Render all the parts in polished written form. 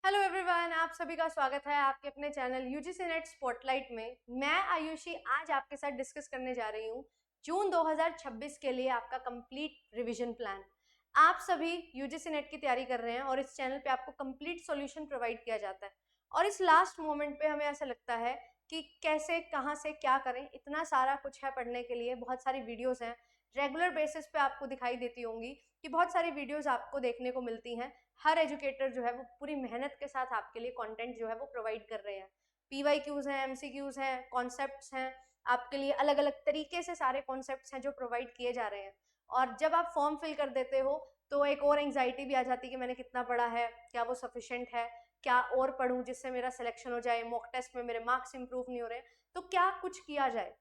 Hello everyone, आप सभी का स्वागत है आपके अपने चैनल यूजीसी नेट स्पॉटलाइट में। मैं आयुषी आज आपके साथ डिस्कस करने जा रही हूँ जून 2026 के लिए आपका कंप्लीट रिवीजन प्लान। आप सभी यूजीसी नेट की तैयारी कर रहे हैं और इस चैनल पे आपको कंप्लीट सॉल्यूशन प्रोवाइड किया जाता है। और इस लास्ट मोमेंट पे हमें ऐसा लगता है कि कैसे कहाँ से क्या करें, इतना सारा कुछ है पढ़ने के लिए। बहुत सारी वीडियोज़ हैं, रेगुलर बेसिस पे आपको दिखाई देती होंगी कि बहुत सारी वीडियोज़ आपको देखने को मिलती हैं। हर एजुकेटर जो है वो पूरी मेहनत के साथ आपके लिए कंटेंट जो है वो प्रोवाइड कर रहे हैं। पीवाईक्यूज हैं, एमसीक्यूज हैं, कॉन्सेप्ट्स हैं, आपके लिए अलग अलग तरीके से सारे कॉन्सेप्ट्स हैं जो प्रोवाइड किए जा रहे हैं। और जब आप फॉर्म फिल कर देते हो तो एक और एंग्जाइटी भी आ जाती है कि मैंने कितना पढ़ा है, क्या वो सफिशेंट है, क्या और पढ़ूं जिससे मेरा सिलेक्शन हो जाए, मॉक टेस्ट में मेरे मार्क्स इंप्रूव नहीं हो रहे, तो क्या कुछ किया जाए।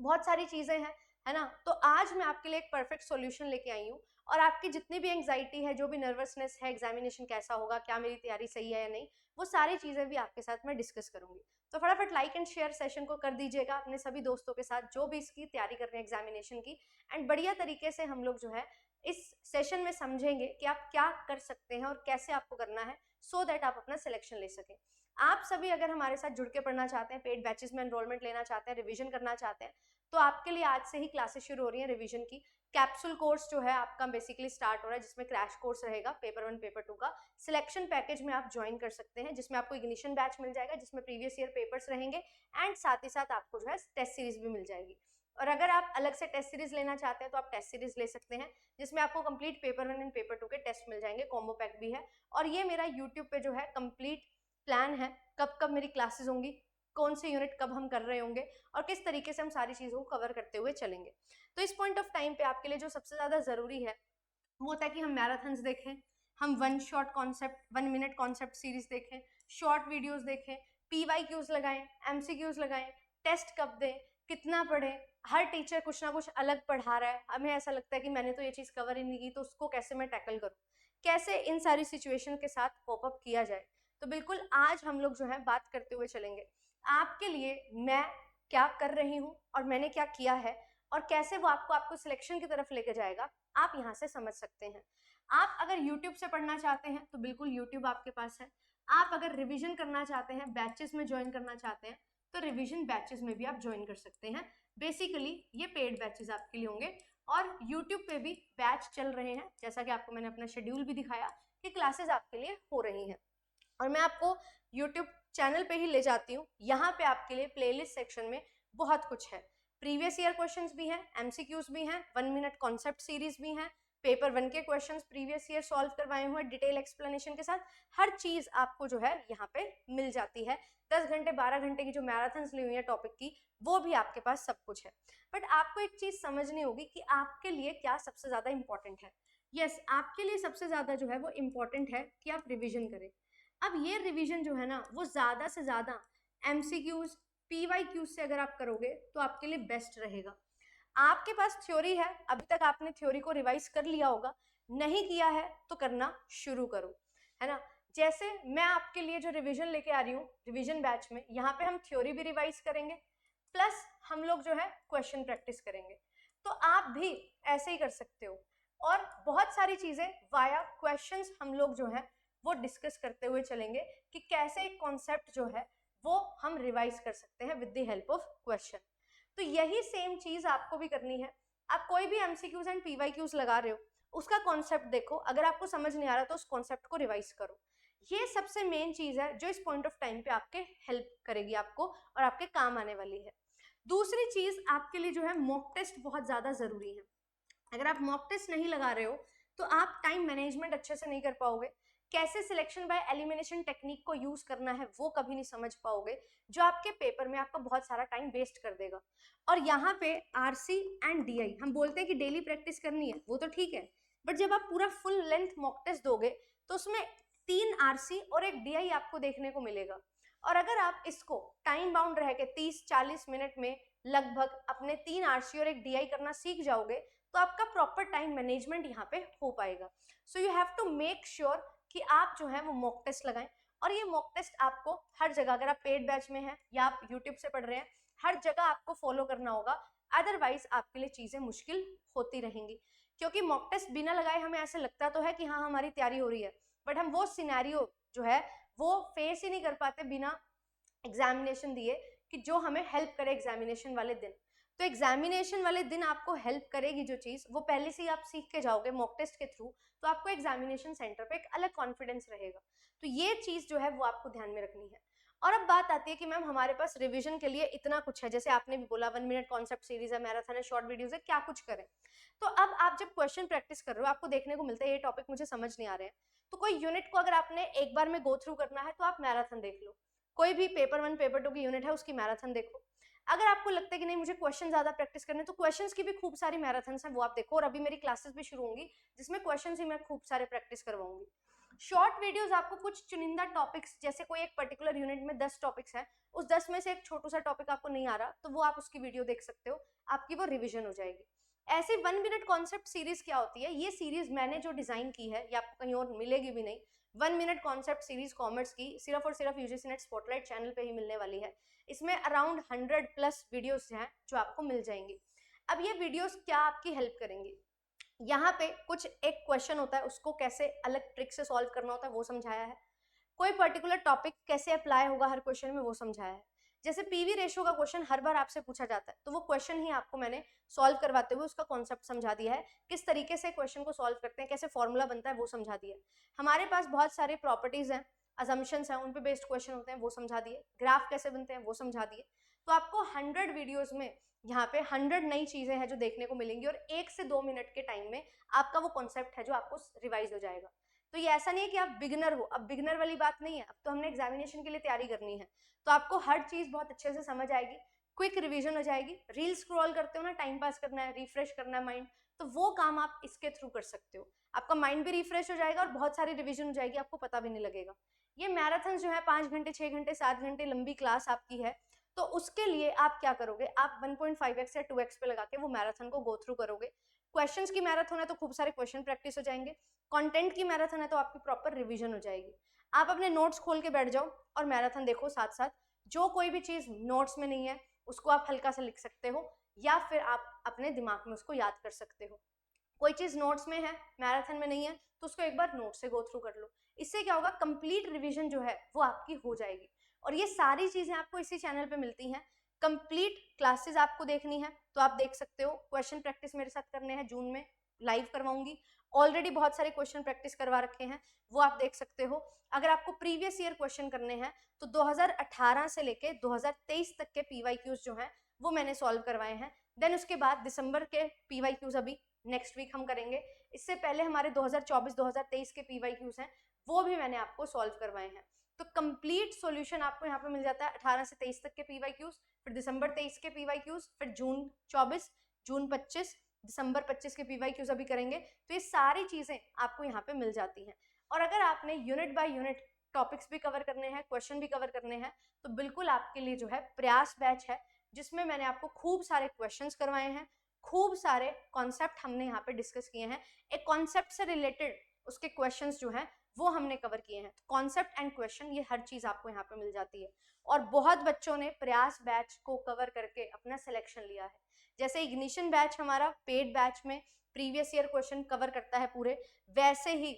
बहुत सारी चीजें हैं, है ना। तो आज मैं आपके लिए एक परफेक्ट सॉल्यूशन लेके आई हूँ और आपकी जितनी भी एंग्जाइटी है, जो भी नर्वसनेस है, एग्जामिनेशन कैसा होगा, क्या मेरी तैयारी सही है या नहीं, वो सारी चीजें भी आपके साथ मैं डिस्कस करूंगी। तो फटाफट लाइक एंड शेयर सेशन को कर दीजिएगा अपने सभी दोस्तों के साथ जो भी इसकी तैयारी कर रहे हैं एग्जामिनेशन की। एंड बढ़िया तरीके से हम लोग जो है इस सेशन में समझेंगे कि आप क्या कर सकते हैं और कैसे आपको करना है, सो दैट आप अपना सिलेक्शन ले सकें। आप सभी अगर हमारे साथ जुड़ के पढ़ना चाहते हैं, पेड बैचेस में एनरोलमेंट लेना चाहते हैं, रिवीजन करना चाहते हैं, तो आपके लिए आज से ही क्लासेस शुरू हो रही हैं रिवीजन की। कैप्सूल कोर्स जो है आपका बेसिकली स्टार्ट हो रहा है, जिसमें क्रैश कोर्स रहेगा पेपर 1 पेपर 2 का। सिलेक्शन पैकेज में आप ज्वाइन कर सकते हैं, जिसमें आपको इग्निशन बैच मिल जाएगा, जिसमें प्रीवियस ईयर पेपर्स रहेंगे एंड साथ ही साथ आपको जो है टेस्ट सीरीज भी मिल जाएगी। और अगर आप अलग से टेस्ट सीरीज लेना चाहते हैं तो आप टेस्ट सीरीज ले सकते हैं, जिसमें आपको कंप्लीट पेपर 1 एंड पेपर 2 के टेस्ट मिल जाएंगे, कॉम्बो पैक भी है। और ये मेरा यूट्यूब पे जो है कंप्लीट प्लान है, कब कब मेरी क्लासेस होंगी, कौन से यूनिट कब हम कर रहे होंगे और किस तरीके से हम सारी चीज़ों को कवर करते हुए चलेंगे। तो इस पॉइंट ऑफ टाइम पे आपके लिए जो सबसे ज़्यादा ज़रूरी है वो होता है कि हम मैराथन्स देखें, हम one shot concept 1 minute concept series देखें, शॉर्ट वीडियोस देखें, पीवाईक्यूज लगाएं, एमसीक्यूज लगाएं, टेस्ट कब दें, कितना पढ़ें। हर टीचर कुछ ना कुछ अलग पढ़ा रहा है, हमें ऐसा लगता है कि मैंने तो ये चीज़ कवर ही नहीं की, तो उसको कैसे मैं टैकल करूँ, कैसे इन सारी सिचुएशन के साथ कोप अप किया जाए। तो बिल्कुल आज हम लोग जो है बात करते हुए चलेंगे आपके लिए मैं क्या कर रही हूँ और मैंने क्या किया है और कैसे वो आपको सिलेक्शन की तरफ लेके जाएगा, आप यहाँ से समझ सकते हैं। आप अगर YouTube से पढ़ना चाहते हैं तो बिल्कुल YouTube आपके पास है। आप अगर रिवीजन करना चाहते हैं, बैचेस में ज्वाइन करना चाहते हैं, तो रिवीजन बैचेस में भी आप ज्वाइन कर सकते हैं। बेसिकली ये पेड बैचेस आपके लिए होंगे और YouTube पे भी बैच चल रहे हैं, जैसा कि आपको मैंने अपना शेड्यूल भी दिखाया कि क्लासेस आपके लिए हो रही हैं। और मैं आपको YouTube चैनल पे ही ले जाती हूँ। यहाँ पे आपके लिए प्लेलिस्ट सेक्शन में बहुत कुछ है, प्रीवियस ईयर क्वेश्चंस भी हैं, एमसीक्यूज भी हैं, 1 मिनट कॉन्सेप्ट सीरीज भी हैं, पेपर 1 के क्वेश्चंस प्रीवियस ईयर सॉल्व करवाए हुए डिटेल एक्सप्लेनेशन के साथ। हर चीज आपको जो है यहाँ पे मिल जाती है। 10 घंटे 12 घंटे की जो मैराथन्स ली हुई है टॉपिक की, वो भी आपके पास सब कुछ है। बट आपको एक चीज समझनी होगी कि आपके लिए क्या सबसे ज्यादा इंपॉर्टेंट है। यस, आपके लिए सबसे ज्यादा जो है वो इम्पोर्टेंट है कि आप रिविजन करें। अब ये रिवीजन जो है ना, वो ज़्यादा से ज़्यादा एमसीक्यूज पीवाईक्यूज से अगर आप करोगे तो आपके लिए बेस्ट रहेगा। आपके पास थ्योरी है, अभी तक आपने थ्योरी को रिवाइज कर लिया होगा, नहीं किया है तो करना शुरू करो, है ना। जैसे मैं आपके लिए जो रिवीजन लेके आ रही हूँ रिवीजन बैच में, यहाँ पे हम थ्योरी भी रिवाइज करेंगे प्लस हम लोग जो है क्वेश्चन प्रैक्टिस करेंगे। तो आप भी ऐसे ही कर सकते हो और बहुत सारी चीज़ें वाया क्वेश्चंस हम लोग जो है वो डिस्कस करते हुए चलेंगे कि कैसे एक कॉन्सेप्ट जो है वो हम रिवाइज कर सकते हैं with the help of question. तो यही सेम चीज आपको भी करनी है। आप कोई भी एमसीक्यूज एंड पीवाईक्यूज लगा रहे हो, उसका कॉन्सेप्ट देखो, अगर आपको समझ नहीं आ रहा तो उस कॉन्सेप्ट को रिवाइज करो। ये सबसे मेन चीज है जो इस पॉइंट ऑफ टाइम पे आपके हेल्प करेगी आपको और आपके काम आने वाली है। दूसरी चीज आपके लिए जो है मॉक टेस्ट बहुत ज्यादा जरूरी है। अगर आप मॉक टेस्ट नहीं लगा रहे हो तो आप टाइम मैनेजमेंट अच्छे से नहीं कर पाओगे, कैसे सिलेक्शन बाय एलिमिनेशन टेक्निक को यूज करना है वो कभी नहीं समझ पाओगे, जो आपके पेपर में आपका बहुत सारा टाइम वेस्ट कर देगा। और यहाँ पे आरसी एंड डीआई हम बोलते हैं कि डेली प्रैक्टिस करनी है, वो तो ठीक है, बट जब आप पूरा फुल लेंथ मॉक टेस्ट दोगे तो उसमें 3 आरसी और एक डीआई आपको देखने को मिलेगा। और अगर आप इसको टाइम बाउंड रह के 30-40 मिनट में लगभग अपने 3 आरसी और एक डीआई करना सीख जाओगे तो आपका प्रॉपर टाइम मैनेजमेंट यहाँ पे हो पाएगा। So you have to make sure कि आप जो है वो मॉक टेस्ट लगाएं। और ये मॉक टेस्ट आपको हर जगह, अगर आप पेड बैच में हैं या आप यूट्यूब से पढ़ रहे हैं, हर जगह आपको फॉलो करना होगा, अदरवाइज आपके लिए चीजें मुश्किल होती रहेंगी। क्योंकि मॉक टेस्ट बिना लगाए हमें ऐसे लगता तो है कि हाँ हमारी तैयारी हो रही है, बट हम वो सिनेरियो जो है वो फेस ही नहीं कर पाते बिना एग्जामिनेशन दिए कि जो हमें हेल्प करे एग्जामिनेशन वाले दिन। तो एग्जामिनेशन वाले दिन आपको हेल्प करेगी जो चीज़, वो पहले से ही आप सीख के जाओगे मॉक टेस्ट के थ्रू, तो आपको एग्जामिनेशन सेंटर पे एक अलग कॉन्फिडेंस रहेगा। तो ये चीज़ जो है वो आपको ध्यान में रखनी है। और अब बात आती है कि मैम हमारे पास रिवीजन के लिए इतना कुछ है, जैसे आपने भी बोला 1 मिनट कॉन्सेप्ट सीरीज है, मैराथन है, शॉर्ट वीडियोज है, क्या कुछ करें। तो अब आप जब क्वेश्चन प्रैक्टिस कर रहे हो, आपको देखने को मिलता है ये टॉपिक मुझे समझ नहीं आ रहे हैं, तो कोई यूनिट को अगर आपने एक बार में गो थ्रू करना है तो आप मैराथन देख लो। कोई भी पेपर 1 पेपर 2 की यूनिट है उसकी मैराथन देखो। अगर आपको लगता है कि नहीं मुझे क्वेश्चन ज्यादा प्रैक्टिस करने, तो क्वेश्चंस की भी खूब सारी मैराथन्स हैं, वो आप देखो। और अभी मेरी क्लासेस भी शुरू होंगी जिसमें क्वेश्चंस ही मैं खूब सारे प्रैक्टिस करवाऊंगी। शॉर्ट वीडियोस आपको कुछ चुनिंदा टॉपिक्स, जैसे कोई एक पर्टिकुलर यूनिट में 10 टॉपिक्स है, उस 10 में से एक छोटा सा टॉपिक आपको नहीं आ रहा, तो वो आप उसकी वीडियो देख सकते हो, आपकी वो रिविजन हो जाएगी। ऐसे 1 मिनट कॉन्सेप्ट सीरीज क्या होती है, ये सीरीज मैंने जो डिजाइन की है, ये आपको कहीं और मिलेगी भी नहीं। 1 मिनट कॉन्सेप्ट सीरीज कॉमर्स की सिर्फ और सिर्फ यूजीसी नेट स्पॉटलाइट चैनल पे ही मिलने वाली है। इसमें अराउंड 100+ वीडियोस हैं जो आपको मिल जाएंगी। अब ये वीडियोस क्या आपकी हेल्प करेंगी, यहाँ पे कुछ एक क्वेश्चन होता है, उसको कैसे अलग ट्रिक से सॉल्व करना होता है वो समझाया है। कोई पर्टिकुलर टॉपिक कैसे अप्लाई होगा हर क्वेश्चन में वो समझाया है। जैसे पीवी रेशियो का क्वेश्चन हर बार आपसे पूछा जाता है, तो वो क्वेश्चन ही आपको मैंने सॉल्व करवाते हुए उसका कॉन्सेप्ट समझा दिया है, किस तरीके से क्वेश्चन को सॉल्व करते हैं, कैसे फॉर्मूला बनता है वो समझा दिया है। हमारे पास बहुत सारे प्रॉपर्टीज हैं, असम्पशंस हैं, उन पे बेस्ड क्वेश्चन होते हैं वो समझा दिए, ग्राफ कैसे बनते हैं वो समझा दिए। तो आपको 100 वीडियोज में यहाँ पे 100 नई चीजें हैं जो देखने को मिलेंगी, और 1 से 2 मिनट के टाइम में आपका वो कॉन्सेप्ट है जो आपको रिवाइज हो जाएगा। तो ये ऐसा नहीं है कि आप बिगनर हो, अब बिगनर वाली बात नहीं है, अब तो हमने एग्जामिनेशन के लिए तैयारी करनी है, तो आपको हर चीज बहुत अच्छे से समझ आएगी, क्विक रिवीजन हो जाएगी। रील स्क्रॉल करते हो ना, टाइम पास करना है, रिफ्रेश करना है माइंड, तो वो काम आप इसके थ्रू कर सकते हो। आपका माइंड भी रिफ्रेश हो जाएगा और बहुत सारी रिवीजन हो जाएगी, आपको पता भी नहीं लगेगा। ये मैराथन जो है 5 घंटे 6 घंटे 7 घंटे लंबी क्लास आपकी है, तो उसके लिए आप क्या करोगे, आप 1.5x या 2x पे लगा के वो मैराथन को गो थ्रू करोगे। क्वेश्चंस की मैराथन है तो खूब सारे क्वेश्चन प्रैक्टिस हो जाएंगे, कंटेंट की मैराथन है तो आपकी प्रॉपर रिवीजन हो जाएगी। आप अपने नोट्स खोल के बैठ जाओ और मैराथन देखो साथ साथ। जो कोई भी चीज नोट्स में नहीं है उसको आप हल्का सा लिख सकते हो, या फिर आप अपने दिमाग में उसको याद कर सकते हो। कोई चीज नोट्स में है मैराथन में नहीं है तो उसको एक बार नोट से गो थ्रू कर लो। इससे क्या होगा, कंप्लीट रिवीजन जो है वो आपकी हो जाएगी। और ये सारी चीजें आपको इसी चैनल पे मिलती हैं। कंप्लीट क्लासेस आपको देखनी है तो आप देख सकते हो, क्वेश्चन प्रैक्टिस मेरे साथ करने हैं, जून में लाइव करवाऊंगी। ऑलरेडी बहुत सारे क्वेश्चन प्रैक्टिस करवा रखे हैं, वो आप देख सकते हो। अगर आपको प्रीवियस ईयर क्वेश्चन करने हैं तो 2018 से लेके 2023 तक के पीवाईक्यूज जो हैं वो मैंने सॉल्व करवाए हैं। देन उसके बाद दिसंबर के पीवाईक्यूज अभी नेक्स्ट वीक हम करेंगे। इससे पहले हमारे 2024-2023 के पीवाईक्यूज हैं, वो भी मैंने आपको सॉल्व करवाए हैं। तो कंप्लीट सॉल्यूशन आपको यहाँ पे मिल जाता है 18 से 23 तक के पीवाईक्यूज, फिर दिसंबर 23 के पीवाईक्यूज, फिर जून 24, जून 25, दिसंबर 25 के पीवाईक्यूज अभी करेंगे। तो ये सारी चीजें आपको यहाँ पे मिल जाती हैं। और अगर आपने यूनिट बाय यूनिट टॉपिक्स भी कवर करने हैं, क्वेश्चन भी कवर करने हैं, तो बिल्कुल आपके लिए जो है प्रयास बैच है, जिसमें मैंने आपको खूब सारे क्वेश्चंस करवाए हैं, खूब सारे कॉन्सेप्ट हमने यहाँ पे डिस्कस किए हैं। एक कॉन्सेप्ट से रिलेटेड उसके क्वेश्चंस जो हैं वो हमने कवर किए हैं। कॉन्सेप्ट एंड क्वेश्चन ये हर चीज आपको यहाँ पे मिल जाती है। और बहुत बच्चों ने प्रयास बैच को कवर करके अपना सिलेक्शन लिया है। जैसे इग्निशन बैच हमारा पेड बैच में प्रीवियस ईयर क्वेश्चन कवर करता है पूरे, वैसे ही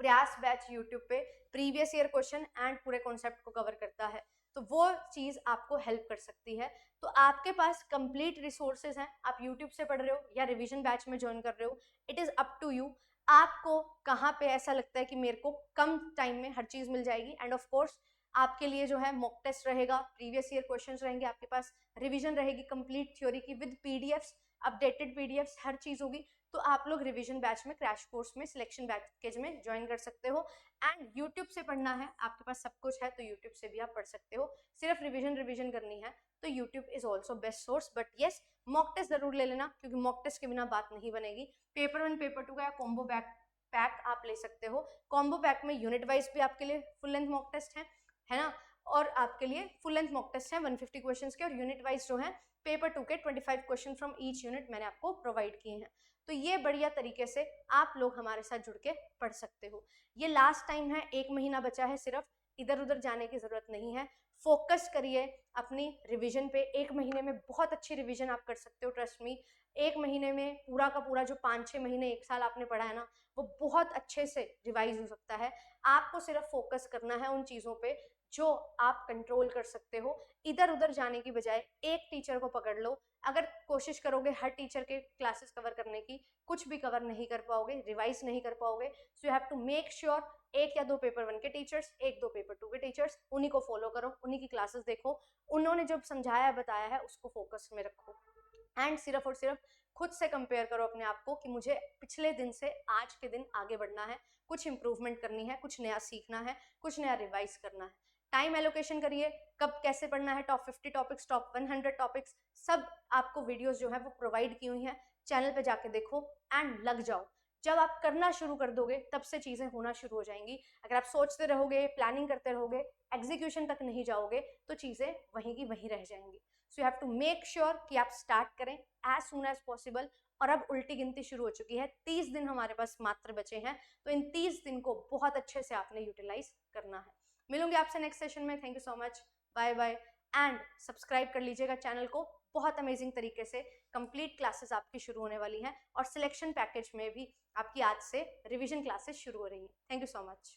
प्रयास बैच यूट्यूब पे प्रीवियस ईयर क्वेश्चन एंड पूरे कॉन्सेप्ट को कवर करता है। तो वो चीज आपको हेल्प कर सकती है। तो आपके पास कंप्लीट रिसोर्सेज हैं, आप यूट्यूब से पढ़ रहे हो या रिवीजन बैच में ज्वाइन कर रहे हो, it is up to you. आपको कहाँ पे ऐसा लगता है कि मेरे को कम टाइम में हर चीज मिल जाएगी। एंड ऑफ कोर्स आपके लिए जो है मॉक टेस्ट रहेगा, प्रीवियस ईयर क्वेश्चंस रहेंगे आपके पास, रिवीजन रहेगी कंप्लीट थ्योरी की विद पीडीएफ्स, अपडेटेड पीडीएफ्स, हर चीज होगी। तो आप लोग रिवीजन बैच में, क्रैश कोर्स में, सिलेक्शन पैकेज में ज्वाइन कर सकते हो। एंड यूट्यूब से पढ़ना है, आपके पास सब कुछ है तो यूट्यूब से भी आप पढ़ सकते हो। सिर्फ रिवीजन करनी है तो YouTube is also best source. But yes, mock test जरूर ले लेना, क्योंकि मॉक टेस्ट के बिना बात नहीं बनेगी। पेपर 1 पेपर 2 का या कॉम्बो पैक आप ले सकते हो। कॉम्बो पैक में यूनिट वाइज भी आपके लिए फुल लेंथ मॉक टेस्ट है ना, और आपके लिए फुल लेंथ मॉक टेस्ट है 150 क्वेश्चंस के, और यूनिट वाइज जो है पेपर 2 के 25 क्वेश्चन फ्रॉम ईच यूनिट मैंने आपको प्रोवाइड किए हैं। तो ये बढ़िया तरीके से आप लोग हमारे साथ जुड़ के पढ़ सकते हो। ये लास्ट टाइम है, 1 महीना बचा है सिर्फ, इधर उधर जाने की ज़रूरत नहीं है। फोकस करिए अपनी रिवीजन पे। 1 महीने में बहुत अच्छी रिवीजन आप कर सकते हो, ट्रस्ट मी। 1 महीने में पूरा का पूरा जो 5-6 महीने 1 साल आपने पढ़ा है ना, वो बहुत अच्छे से रिवाइज हो सकता है। आपको सिर्फ फोकस करना है उन चीज़ों पे जो आप कंट्रोल कर सकते हो। इधर उधर जाने की बजाय एक टीचर को पकड़ लो। अगर कोशिश करोगे हर टीचर के क्लासेस कवर करने की, कुछ भी कवर नहीं कर पाओगे, रिवाइज नहीं कर पाओगे। So you have to make sure 1 या 2 पेपर 1 के टीचर्स, 1-2 पेपर 2 के टीचर्स, उन्हीं को फॉलो करो, उन्हीं की क्लासेस देखो, उन्होंने जो समझाया बताया है उसको फोकस में रखो। एंड सिर्फ और सिर्फ खुद से कंपेयर करो अपने आप को कि मुझे पिछले दिन से आज के दिन आगे बढ़ना है, कुछ इंप्रूवमेंट करनी है, कुछ नया सीखना है, कुछ नया रिवाइज करना है। टाइम एलोकेशन करिए, कब कैसे पढ़ना है, टॉप 50 टॉपिक्स, टॉप 100 टॉपिक्स, सब आपको वीडियोस जो है वो प्रोवाइड की हुई हैं। चैनल पे जाके देखो एंड लग जाओ। जब आप करना शुरू कर दोगे तब से चीज़ें होना शुरू हो जाएंगी। अगर आप सोचते रहोगे, प्लानिंग करते रहोगे, एग्जीक्यूशन तक नहीं जाओगे तो चीज़ें वहीं की वहीं रह जाएंगी। So you have to make sure कि आप स्टार्ट करें एज सून एज पॉसिबल। और अब उल्टी गिनती शुरू हो चुकी है, 30 दिन हमारे पास मात्र बचे हैं, तो इन 30 दिन को बहुत अच्छे से आपने यूटिलाइज करना है। मिलूंगी आपसे नेक्स्ट सेशन में। Thank you so much, bye bye. And subscribe कर लीजिएगा चैनल को, बहुत अमेजिंग तरीके से कंप्लीट क्लासेस आपकी शुरू होने वाली हैं और सिलेक्शन पैकेज में भी आपकी आज से रिवीजन क्लासेस शुरू हो रही हैं। Thank you so much.